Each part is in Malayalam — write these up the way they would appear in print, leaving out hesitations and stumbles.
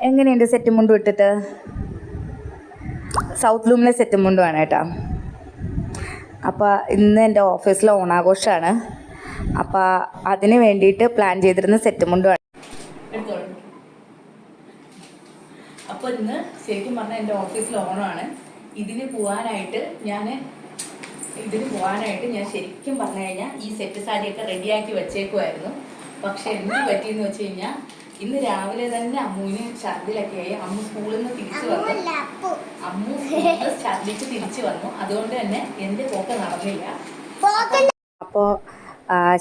എങ്ങനെയുണ്ട് സെറ്റ് മുണ്ടും ഇട്ടിട്ട്? സൗത്ത് ലൂമിലെ സെറ്റ് മുണ്ടുമാണ് കേട്ടോ. അപ്പോൾ ഇന്ന് എൻ്റെ ഓഫീസിലെ ഓണാഘോഷമാണ്. അപ്പോൾ അതിന് വേണ്ടിയിട്ട് പ്ലാൻ ചെയ്തിരുന്ന സെറ്റ് മുണ്ടുമാണ്. അപ്പോൾ ഇന്ന് ശരിക്കും പറഞ്ഞാൽ എൻ്റെ ഓഫീസിൽ ഓണമാണ്. ഇതിന് പോകാനായിട്ട് ഞാൻ ശരിക്കും പറഞ്ഞു കഴിഞ്ഞാൽ ഈ സെറ്റ് സാരിയൊക്കെ റെഡിയാക്കി വെച്ചേക്കുമായിരുന്നു. പക്ഷെ എന്ത് പറ്റിയെന്ന് വെച്ച് കഴിഞ്ഞാൽ ഇന്ന് രാവിലെ തന്നെ അമ്മുവിന് ഛർദിലൊക്കെ ആയി. അമ്മു സ്കൂളിൽ നിന്ന് തിരിച്ചു വന്നു. അതുകൊണ്ട് തന്നെ എൻ്റെ പോക്ക് നടന്നില്ല. അപ്പോൾ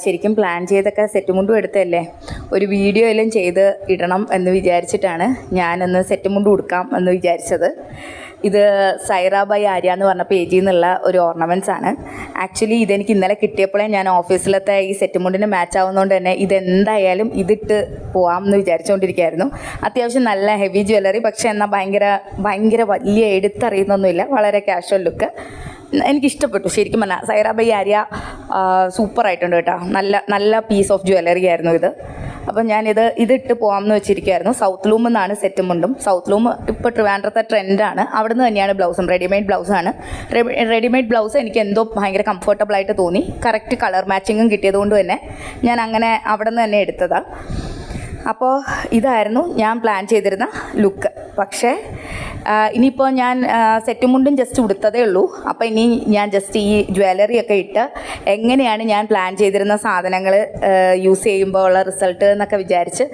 ശരിക്കും പ്ലാൻ ചെയ്തൊക്കെ സെറ്റ് മുണ്ടും എടുത്തല്ലേ, ഒരു വീഡിയോ എല്ലാം ചെയ്ത് ഇടണം എന്ന് വിചാരിച്ചിട്ടാണ് ഞാനൊന്ന് സെറ്റ് മുണ്ടും ഉടുക്കാം എന്ന് വിചാരിച്ചത്. ഇത് സൈറ ബൈ ആര്യ എന്ന് പറഞ്ഞ പേജിൽ നിന്നുള്ള ഒരു ഓർണമെൻറ്റ്സ് ആണ്. ആക്ച്വലി ഇതെനിക്ക് ഇന്നലെ കിട്ടിയപ്പോഴേ ഞാൻ ഓഫീസിലത്തെ ഈ സെറ്റ് മുണ്ടിന് മാച്ച് ആവുന്നതുകൊണ്ട് തന്നെ ഇതെന്തായാലും ഇതിട്ട് പോകാം എന്ന് വിചാരിച്ചുകൊണ്ടിരിക്കുകയായിരുന്നു. അത്യാവശ്യം നല്ല ഹെവി ജ്വല്ലറി, പക്ഷേ എന്നാൽ ഭയങ്കര വലിയ എടുത്തറിയുന്നൊന്നുമില്ല, വളരെ കാഷ്വൽ ലുക്ക്. എനിക്കിഷ്ടപ്പെട്ടു ശരിക്കും പറഞ്ഞാൽ. സൈറ ബൈ ആര്യ സൂപ്പറായിട്ടുണ്ട് കേട്ടോ. നല്ല പീസ് ഓഫ് ജ്വല്ലറി ആയിരുന്നു ഇത്. അപ്പം ഇതിട്ട് പോകാമെന്ന് വെച്ചിരിക്കുകയായിരുന്നു. സൗത്ത് ലൂമിൽ നിന്നാണ് സെറ്റ് മുണ്ടും. സൗത്ത് ലൂം ഇപ്പോൾ ട്രിവാൻഡ്രത്തെ ട്രെൻഡാണ്. അവിടെ നിന്ന് തന്നെയാണ് ബ്ലൗസും. റെഡിമെയ്ഡ് ബ്ലൗസാണ്. റെഡിമെയ്ഡ് ബ്ലൗസ് എനിക്ക് എന്തോ ഭയങ്കര കംഫർട്ടബിളായിട്ട് തോന്നി. കറക്റ്റ് കളർ മാച്ചിങ്ങും കിട്ടിയതുകൊണ്ട് തന്നെ ഞാൻ അങ്ങനെ അവിടെ നിന്ന് തന്നെ എടുത്തതാണ്. അപ്പോൾ ഇതായിരുന്നു ഞാൻ പ്ലാൻ ചെയ്തിരുന്ന ലുക്ക്. പക്ഷേ ഇനിയിപ്പോൾ ഞാൻ സെറ്റ് മുണ്ടും ജസ്റ്റ് ഉടുത്തതേ ഉള്ളൂ. അപ്പോൾ ഇനി ഞാൻ ജസ്റ്റ് ഈ ജ്വല്ലറിയൊക്കെ ഇട്ട് എങ്ങനെയാണ് ഞാൻ പ്ലാൻ ചെയ്തിരുന്ന സാധനങ്ങൾ യൂസ് ചെയ്യുമ്പോൾ ഉള്ള റിസൾട്ട് എന്നൊക്കെ വിചാരിച്ച്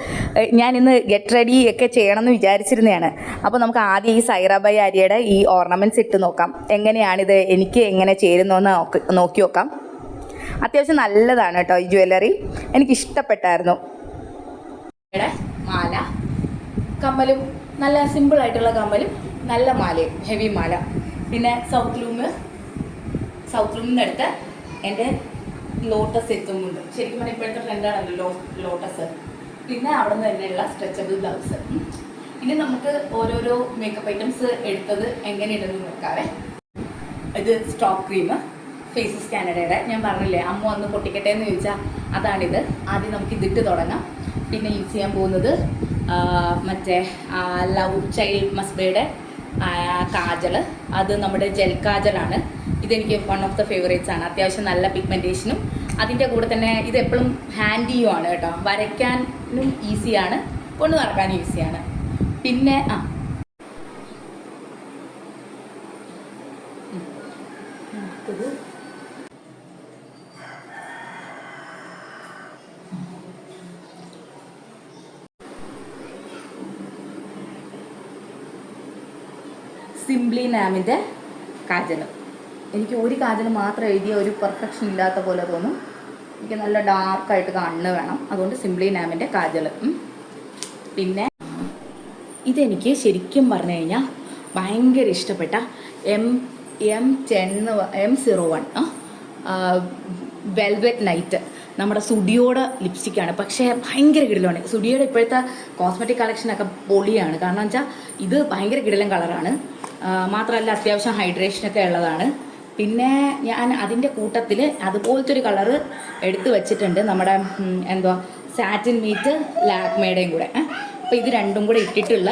ഞാൻ ഇന്ന് ഗെറ്റ് റെഡി ഒക്കെ ചെയ്യണമെന്ന് വിചാരിച്ചിരുന്നതാണ്. അപ്പോൾ നമുക്ക് ആദ്യം ഈ സൈറ ബൈ ആര്യയുടെ ഈ ഓർണമെൻറ്റ്സ് ഇട്ട് നോക്കാം. എങ്ങനെയാണിത് എനിക്ക് എങ്ങനെ ചേരുന്നതെന്ന് നോക്കി നോക്കാം. അത്യാവശ്യം നല്ലതാണ് കേട്ടോ ഈ ജ്വല്ലറി, എനിക്കിഷ്ടപ്പെട്ടായിരുന്നു. മാല, കമ്മലും നല്ല സിമ്പിളായിട്ടുള്ള കമ്മലും നല്ല മാലയും, ഹെവി മാല. പിന്നെ സൗത്ത് ലൂമിൽ നിന്നെടുത്ത് എൻ്റെ ലോട്ടസ് എത്തുന്നുണ്ട്. ശരിക്കും പറഞ്ഞാൽ ഇപ്പോഴത്തെ ട്രെൻഡാണല്ലോ ലോട്ടസ്. പിന്നെ അവിടെ നിന്ന് തന്നെയുള്ള സ്ട്രെച്ചബിൾ ബ്ലൗസ്. ഇനി നമുക്ക് ഓരോരോ മേക്കപ്പ് ഐറ്റംസ് എടുത്തത് എങ്ങനെയുണ്ടെന്ന് നോക്കാവേ. ഇത് സ്റ്റോക്ക് ക്രീം, ഫേസസ് കാനഡയുടെ. ഞാൻ പറഞ്ഞില്ലേ അമ്മ വന്ന് പൊട്ടിക്കട്ടെ എന്ന് ചോദിച്ചാൽ അതാണിത്. ആദ്യം നമുക്ക് ഇതിട്ട് തുടങ്ങാം. പിന്നെ യൂസ് ചെയ്യാൻ പോകുന്നത് മറ്റേ ലവ് ചൈൽഡ് മസ്ബയുടെ കാജൽ. അത് നമ്മുടെ ജെൽ കാജലാണ്. ഇതെനിക്ക് വൺ ഓഫ് ദ ഫേവറേറ്റ്സ് ആണ്. അത്യാവശ്യം നല്ല പിഗ്മെൻറ്റേഷനും അതിൻ്റെ കൂടെ തന്നെ ഇതെപ്പോഴും ഹാൻഡിയുമാണ് കേട്ടോ. വരയ്ക്കാനും ഈസിയാണ്, കൊണ്ട് നടക്കാനും ഈസിയാണ്. പിന്നെ സിംപ്ലി നാമിൻ്റെ കാജൽ. എനിക്ക് ഒരു കാജൽ മാത്രം എഴുതിയ ഒരു പെർഫെക്ഷൻ ഇല്ലാത്ത പോലെ തോന്നും. എനിക്ക് നല്ല ഡാർക്കായിട്ട് കണ്ണ് വേണം. അതുകൊണ്ട് സിംപ്ലി നാമിൻ്റെ കാജൽ. പിന്നെ ഇതെനിക്ക് ശരിക്കും പറഞ്ഞു കഴിഞ്ഞാൽ ഭയങ്കര ഇഷ്ടപ്പെട്ട M01 വെൽവെറ്റ് നൈറ്റ്, നമ്മുടെ സുഡിയോയുടെ ലിപ്സ്റ്റിക്കാണ്. പക്ഷേ ഭയങ്കര കിടിലമാണ്. സുഡിയോയുടെ ഇപ്പോഴത്തെ കോസ്മെറ്റിക് കളക്ഷനൊക്കെ പൊളിയാണ്. കാരണം വെച്ചാൽ ഇത് ഭയങ്കര കിടിലൻ കളറാണ്. മാത്രമല്ല അത്യാവശ്യം ഹൈഡ്രേഷനൊക്കെ ഉള്ളതാണ്. പിന്നെ ഞാൻ അതിൻ്റെ കൂട്ടത്തിൽ അതുപോലത്തെ ഒരു കളറ് എടുത്ത് വെച്ചിട്ടുണ്ട്, നമ്മുടെ സാറ്റിൻ മീറ്റ് ലാക്മേയുടെയും കൂടെ. അപ്പോൾ ഇത് രണ്ടും കൂടെ ഇട്ടിട്ടുള്ള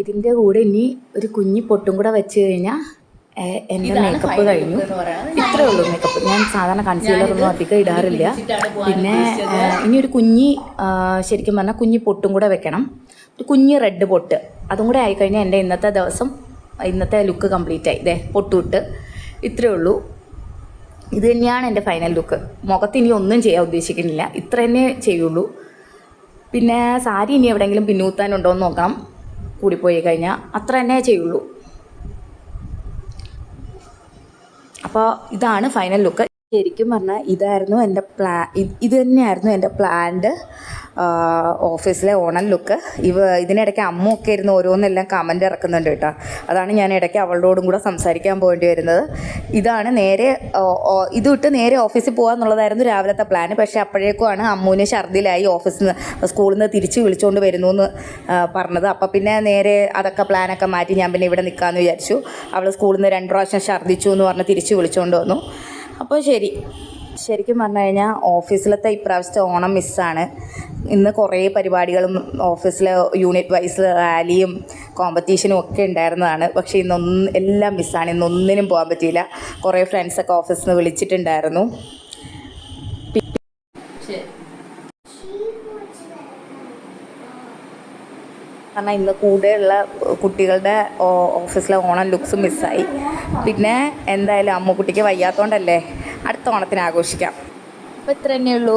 ഇതിൻ്റെ കൂടെ ഇനി ഒരു കുഞ്ഞി പൊട്ടും കൂടെ വെച്ച് കഴിഞ്ഞാൽ എൻ്റെ മേക്കപ്പ് കഴിഞ്ഞു. ഇത്രേ ഉള്ളൂ മേക്കപ്പ്. ഞാൻ സാധാരണ കൺസീലറൊന്നും അധികം ഇടാറില്ല. പിന്നെ ഇനി ഒരു ശരിക്കും പറഞ്ഞാൽ കുഞ്ഞി പൊട്ടും കൂടെ വെക്കണം. ഒരു കുഞ്ഞ് റെഡ് പൊട്ട് അതും കൂടെ ആയിക്കഴിഞ്ഞാൽ എൻ്റെ ഇന്നത്തെ ലുക്ക് കംപ്ലീറ്റ് ആയി. ഇതേ പൊട്ടുവിട്ട് ഇത്രയേ ഉള്ളൂ. ഇത് തന്നെയാണ് എൻ്റെ ഫൈനൽ ലുക്ക്. മുഖത്ത് ഇനി ഒന്നും ചെയ്യാൻ ഉദ്ദേശിക്കുന്നില്ല, ഇത്ര തന്നെ ചെയ്യുള്ളൂ. പിന്നെ സാരി ഇനി എവിടെയെങ്കിലും പിന്നൂത്താനുണ്ടോ എന്ന് നോക്കണം. കൂടിപ്പോയി കഴിഞ്ഞാൽ അത്ര തന്നെ ചെയ്യുള്ളൂ. അപ്പോൾ ഇതാണ് ഫൈനൽ ലുക്ക്. ശരിക്കും പറഞ്ഞാൽ ഇത് തന്നെയായിരുന്നു എൻ്റെ പ്ലാൻഡ് ഓഫീസിലെ ഓണം ലുക്ക്. ഇതിനിടയ്ക്ക് അമ്മയൊക്കെ ഇരുന്ന് ഓരോന്നെല്ലാം കമൻ്റ് ഇറക്കുന്നുണ്ട് കേട്ടോ. അതാണ് ഞാൻ ഇടയ്ക്ക് അവളോടും കൂടെ സംസാരിക്കാൻ പോകേണ്ടി വരുന്നത്. ഇതിട്ട് നേരെ ഓഫീസിൽ പോകാമെന്നുള്ളതായിരുന്നു രാവിലത്തെ പ്ലാന്. പക്ഷേ അപ്പോഴേക്കുമാണ് അമ്മുവിന് ഛർദിലായി സ്കൂളിൽ നിന്ന് തിരിച്ച് വിളിച്ചുകൊണ്ട് വരുന്നു എന്ന് പറഞ്ഞത്. അപ്പോൾ പിന്നെ നേരെ അതൊക്കെ പ്ലാനൊക്കെ മാറ്റി ഞാൻ പിന്നെ ഇവിടെ നിൽക്കാമെന്ന് വിചാരിച്ചു. അവൾ സ്കൂളിൽ നിന്ന് 2 പ്രാവശ്യം ഛർദിച്ചു എന്ന് പറഞ്ഞ് തിരിച്ച് വിളിച്ചുകൊണ്ട് വന്നു. അപ്പോൾ ശരി. ശരിക്കും പറഞ്ഞു കഴിഞ്ഞാൽ ഓഫീസിലത്തെ ഇപ്രാവശ്യത്തെ ഓണം മിസ്സാണ്. ഇന്ന് കുറേ പരിപാടികളും ഓഫീസിലെ യൂണിറ്റ് വൈസ് റാലിയും കോമ്പറ്റീഷനും ഒക്കെ ഉണ്ടായിരുന്നതാണ്. പക്ഷേ ഇന്നൊന്നും എല്ലാം മിസ്സാണ്. ഇന്നൊന്നിനും പോകാൻ പറ്റിയില്ല. കുറേ ഫ്രണ്ട്സൊക്കെ ഓഫീസിൽ നിന്ന് വിളിച്ചിട്ടുണ്ടായിരുന്നു. കാരണം ഇന്ന് കൂടെയുള്ള കുട്ടികളുടെ ഓഫീസിലെ ഓണം ലുക്സ് മിസ്സായി. പിന്നെ എന്തായാലും അമ്മുക്കുട്ടിക്ക് വയ്യാത്തതുകൊണ്ടല്ലേ, അടുത്ത ഓണത്തിന് ആഘോഷിക്കാം. അപ്പോൾ ഇത്ര തന്നെയുള്ളൂ.